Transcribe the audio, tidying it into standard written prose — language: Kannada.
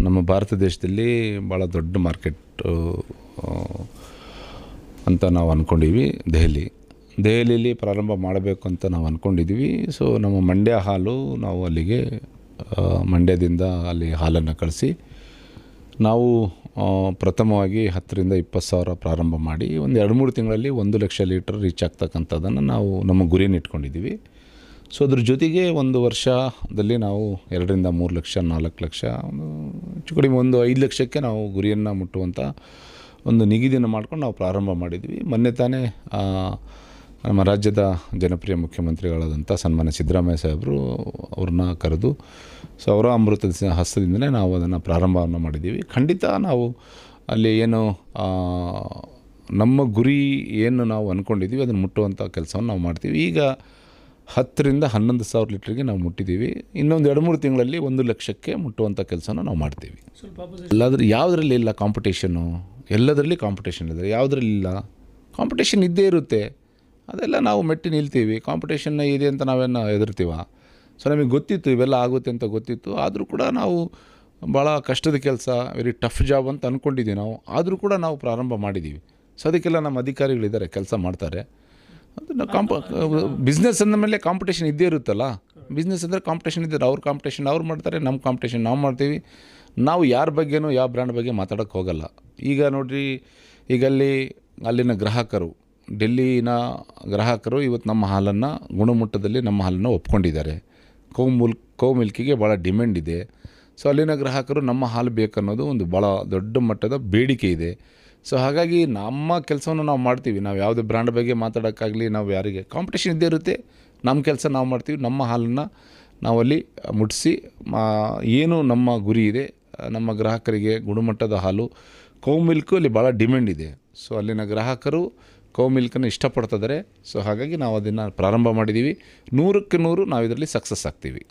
ನಮ್ಮ ಭಾರತ ದೇಶದಲ್ಲಿ ಭಾಳ ದೊಡ್ಡ ಮಾರ್ಕೆಟು ಅಂತ ನಾವು ಅಂದ್ಕೊಂಡೀವಿ. ದೆಹಲಿಯಲ್ಲಿ ಪ್ರಾರಂಭ ಮಾಡಬೇಕು ಅಂತ ನಾವು ಅಂದ್ಕೊಂಡಿದ್ದೀವಿ. ಸೊ ನಮ್ಮ ಮಂಡ್ಯ ಹಾಲು ನಾವು ಅಲ್ಲಿಗೆ ಮಂಡ್ಯದಿಂದ ಅಲ್ಲಿ ಹಾಲನ್ನು ಕಳಿಸಿ ನಾವು ಪ್ರಥಮವಾಗಿ 10,000 to 20,000 ಪ್ರಾರಂಭ ಮಾಡಿ ಒಂದು 2-3 ತಿಂಗಳಲ್ಲಿ 1 ಲಕ್ಷ ಲೀಟರ್ ರೀಚ್ ಆಗ್ತಕ್ಕಂಥದ್ದನ್ನು ನಾವು ನಮ್ಮ ಗುರಿಯನ್ನು ಇಟ್ಕೊಂಡಿದ್ದೀವಿ. ಸೊ ಅದ್ರ ಜೊತೆಗೆ 1 ವರ್ಷದಲ್ಲಿ ನಾವು 2 to 3 ಲಕ್ಷ 4 ಲಕ್ಷ ಹೆಚ್ಚು ಕಡಿಮೆ 5 ಲಕ್ಷಕ್ಕೆ ನಾವು ಗುರಿಯನ್ನು ಮುಟ್ಟುವಂಥ ಒಂದು ನಿಗದಿಯನ್ನು ಮಾಡ್ಕೊಂಡು ನಾವು ಪ್ರಾರಂಭ ಮಾಡಿದ್ವಿ. ಮೊನ್ನೆ ತಾನೇ ನಮ್ಮ ರಾಜ್ಯದ ಜನಪ್ರಿಯ ಮುಖ್ಯಮಂತ್ರಿಗಳಾದಂಥ ಸನ್ಮಾನ್ಯ ಸಿದ್ದರಾಮಯ್ಯ ಸಾಹೇಬರು ಅವ್ರನ್ನ ಕರೆದು ಸೊ ಅವರ ಅಮೃತದ ಹಸ್ತದಿಂದಲೇ ನಾವು ಅದನ್ನು ಪ್ರಾರಂಭವನ್ನು ಮಾಡಿದ್ದೀವಿ. ಖಂಡಿತ ನಾವು ಅಲ್ಲಿ ಏನು ನಮ್ಮ ಗುರಿ ಏನು ನಾವು ಅಂದ್ಕೊಂಡಿದ್ದೀವಿ ಅದನ್ನು ಮುಟ್ಟುವಂಥ ಕೆಲಸವನ್ನು ನಾವು ಮಾಡ್ತೀವಿ. ಈಗ 10,000 to 11,000 ಲೀಟ್ರಿಗೆ ನಾವು ಮುಟ್ಟಿದ್ದೀವಿ. ಇನ್ನೊಂದು 2-3 ತಿಂಗಳಲ್ಲಿ 1 ಲಕ್ಷಕ್ಕೆ ಮುಟ್ಟುವಂಥ ಕೆಲಸನ ನಾವು ಮಾಡ್ತೀವಿ. ಯಾವುದರಲ್ಲಿ ಇಲ್ಲ ಕಾಂಪಿಟೇಷನ್ನು, ಎಲ್ಲದರಲ್ಲಿ ಕಾಂಪಿಟೇಷನ್ ಇದೆ. ಯಾವುದರಲ್ಲಿಲ್ಲ ಕಾಂಪಿಟೇಷನ್ ಇದ್ದೇ ಇರುತ್ತೆ. ಅದೆಲ್ಲ ನಾವು ಮೆಟ್ಟಿ ನಿಲ್ತೀವಿ. ಕಾಂಪಿಟೇಷನ್ ಇದೆ ಅಂತ ನಾವೇನು ಹೆದರ್ತೀವ? ಸೊ ನಮಗೆ ಗೊತ್ತಿತ್ತು ಇವೆಲ್ಲ ಆಗುತ್ತೆ ಅಂತ ಗೊತ್ತಿತ್ತು. ಆದರೂ ಕೂಡ ನಾವು ಭಾಳ ಕಷ್ಟದ ಕೆಲಸ, ವೆರಿ ಟಫ್ ಜಾಬ್ ಅಂತ ಅಂದ್ಕೊಂಡಿದ್ದೀವಿ ನಾವು. ಆದರೂ ಕೂಡ ನಾವು ಪ್ರಾರಂಭ ಮಾಡಿದ್ದೀವಿ. ಸೊ ಅದಕ್ಕೆಲ್ಲ ನಮ್ಮ ಅಧಿಕಾರಿಗಳಿದ್ದಾರೆ, ಕೆಲಸ ಮಾಡ್ತಾರೆ. ಅದನ್ನು ಬಿಸ್ನೆಸ್ ಅಂದ ಮೇಲೆ ಕಾಂಪಿಟೇಷನ್ ಇದ್ದೇ ಇರುತ್ತಲ್ಲ. ಬಿಸ್ನೆಸ್ ಅಂದರೆ ಕಾಂಪಿಟೇಷನ್ ಇದ್ದರೆ ಅವ್ರ ಕಾಂಪಿಟೇಷನ್ ಅವ್ರು ಮಾಡ್ತಾರೆ, ನಮ್ಮ ಕಾಂಪಿಟೇಷನ್ ನಾವು ಮಾಡ್ತೀವಿ. ನಾವು ಯಾರ ಬಗ್ಗೆನೂ ಯಾವ ಬ್ರ್ಯಾಂಡ್ ಬಗ್ಗೆ ಮಾತಾಡೋಕ್ಕೆ ಹೋಗಲ್ಲ. ಈಗ ನೋಡಿರಿ, ಈಗ ಅಲ್ಲಿನ ಗ್ರಾಹಕರು, ಡೆಲ್ಲಿನ ಗ್ರಾಹಕರು ಇವತ್ತು ನಮ್ಮ ಹಾಲನ್ನು ಗುಣಮಟ್ಟದಲ್ಲಿ ನಮ್ಮ ಹಾಲನ್ನು ಒಪ್ಕೊಂಡಿದ್ದಾರೆ. ಕೌ ಮಿಲ್ಕಿಗೆ ಭಾಳ ಡಿಮ್ಯಾಂಡ್ ಇದೆ. ಸೊ ಅಲ್ಲಿನ ಗ್ರಾಹಕರು ನಮ್ಮ ಹಾಲು ಬೇಕನ್ನೋದು ಒಂದು ಭಾಳ ದೊಡ್ಡ ಮಟ್ಟದ ಬೇಡಿಕೆ ಇದೆ. ಸೊ ಹಾಗಾಗಿ ನಮ್ಮ ಕೆಲಸವನ್ನು ನಾವು ಮಾಡ್ತೀವಿ. ನಾವು ಯಾವುದೇ ಬ್ರ್ಯಾಂಡ್ ಬಗ್ಗೆ ಮಾತಾಡೋಕ್ಕಾಗಲಿ, ನಾವು ಯಾರಿಗೆ ಕಾಂಪಿಟೇಷನ್ ಇದ್ದೇ ಇರುತ್ತೆ. ನಮ್ಮ ಕೆಲಸ ನಾವು ಮಾಡ್ತೀವಿ. ನಮ್ಮ ಹಾಲನ್ನು ನಾವಲ್ಲಿ ಮುಟ್ಟಿಸಿ ಏನು ನಮ್ಮ ಗುರಿ ಇದೆ, ನಮ್ಮ ಗ್ರಾಹಕರಿಗೆ ಗುಣಮಟ್ಟದ ಹಾಲು, ಕೌ ಮಿಲ್ಕು ಅಲ್ಲಿ ಭಾಳ ಡಿಮ್ಯಾಂಡ್ ಇದೆ. ಸೊ ಅಲ್ಲಿನ ಗ್ರಾಹಕರು ಕೌ ಮಿಲ್ಕನ್ನು ಇಷ್ಟಪಡ್ತಿದ್ದಾರೆ. ಸೊ ಹಾಗಾಗಿ ನಾವು ಅದನ್ನು ಪ್ರಾರಂಭ ಮಾಡಿದ್ದೀವಿ. 100ಕ್ಕೆ 100 ನಾವು ಇದರಲ್ಲಿ ಸಕ್ಸಸ್ ಆಗ್ತೀವಿ.